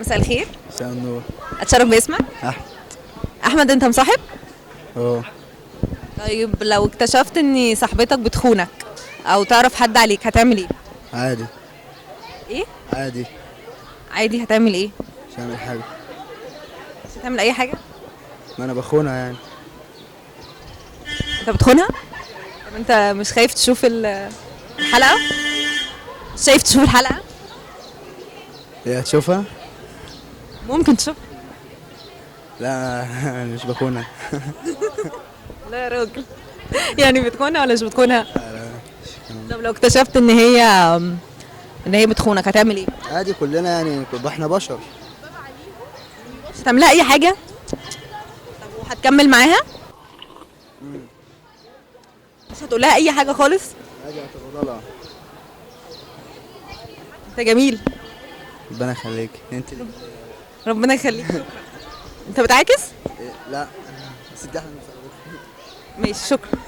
مساء الخير. مساء النور. اتشرف باسمك. احمد. احمد، انت مصاحب؟ اه. طيب لو اكتشفت ان صاحبتك بتخونك او تعرف حد عليك هتعمل ايه؟ عادي. ايه؟ عادي. عادي، هتعمل ايه؟ مش هعمل حاجة. مش هتعمل اي حاجه؟ ما انا بخونها يعني. انت بتخونها؟ طب انت مش خايف تشوف الحلقه؟ مش شايف تشوف الحلقه؟ هي هتشوفها؟ ممكن تشوف. لا انا مش بخونها. لا يا راجل. يعني بتخونها ولا مش بتخونها؟ لا، طب لو اكتشفت ان هي بتخونك هتعمل ايه؟ عادي كلنا يعني احنا بشر. مش هتعملها اي حاجه؟ طب وهتكمل معاها؟ مش هتقولها اي حاجه خالص؟ عادي هتفضلها. انت جميل. ربنا يخليك انت. ربنا يخليك. انت بتعاكس؟ لا بس دي احنا ماشي، شكرا.